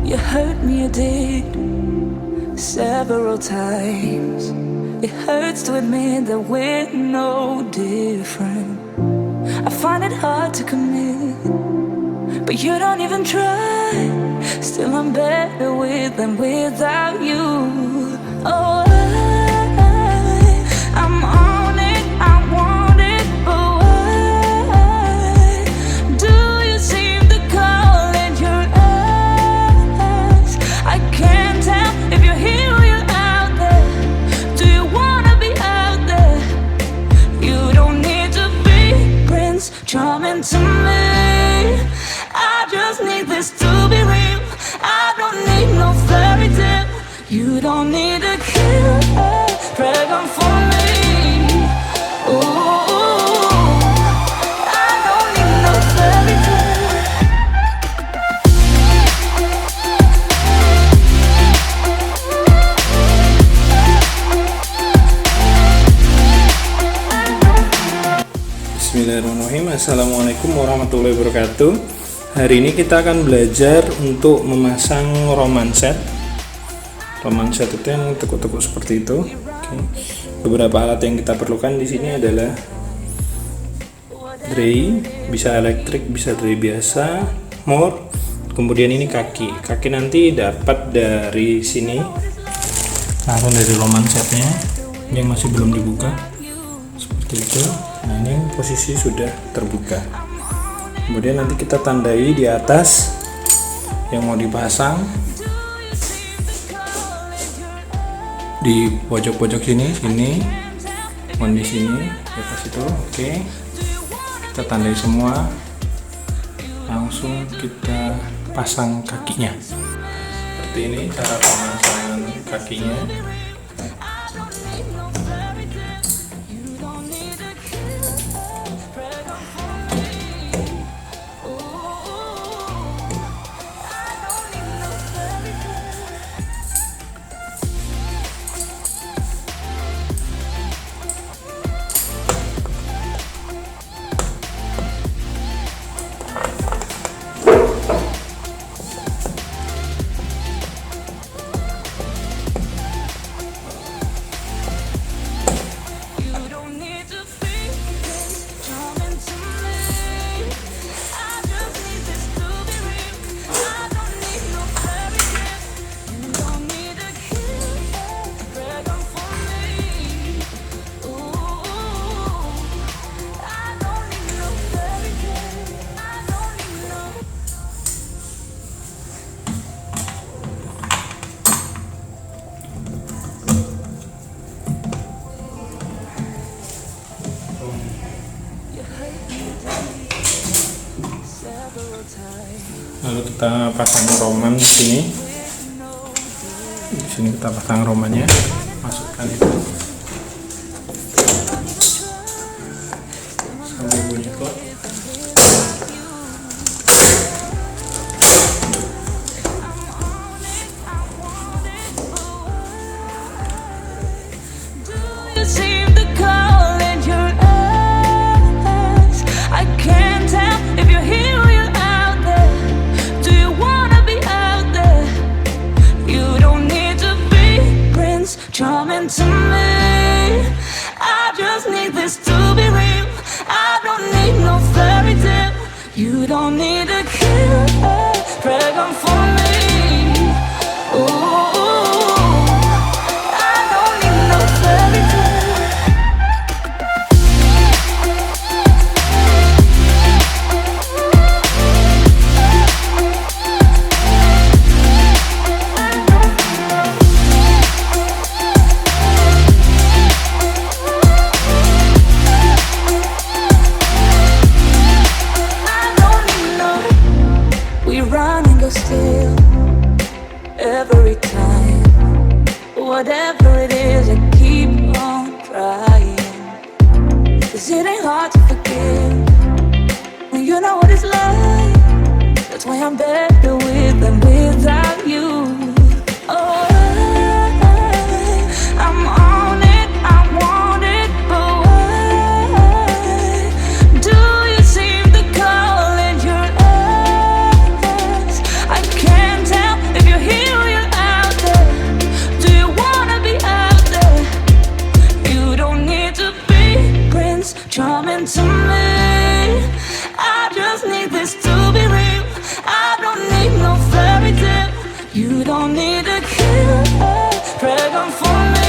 You hurt me, you did, several times. It hurts to admit that we're no different. I find it hard to commit, but you don't even try. Still I'm better with than without you. Oh, I'm on it, I want it, but why do you seem to call in your eyes? I can't tell if you're here or you're out there. Do you wanna be out there? You don't need to be Prince Charming to me. I just need this to be real. I don't need no fairy tale. You don't need a killer dragon for me. Ooh, I don't need no fairy tale. Bismillahirrahmanirrahim. Assalamualaikum warahmatullahi wabarakatuh. Hari ini kita akan belajar untuk memasang roman set. Roman set itu yang tekuk-tekuk seperti itu. Oke. Beberapa alat yang kita perlukan di sini adalah tray, bisa elektrik, bisa tray biasa, more. Kemudian ini kaki. Kaki nanti dapat dari sini, langsung dari roman setnya. Ini yang masih belum dibuka, seperti itu. Nah, ini posisi sudah terbuka. Kemudian nanti kita tandai di atas yang mau dipasang di pojok-pojok sini, di sini, di atas itu. Oke, kita tandai semua, langsung kita pasang kakinya. Seperti ini cara pemasangan kakinya. Lalu kita pasang roman di sini. Di sini kita pasang romannya, masukkan itu sambil bunyi kok. Charming to me. I just need this to be real. I don't need no fairy tale. You don't need a killer dragon for me. Ooh, I don't need no fairy tale. Still, every time, whatever it is, I keep on trying. 'Cause it ain't hard to forgive when you know what it's like. That's why I'm better with than without you. Oh, I'm on it, I want it, but why do you seem to call in your eyes? I can't tell if You don't need to kill a dragon for me.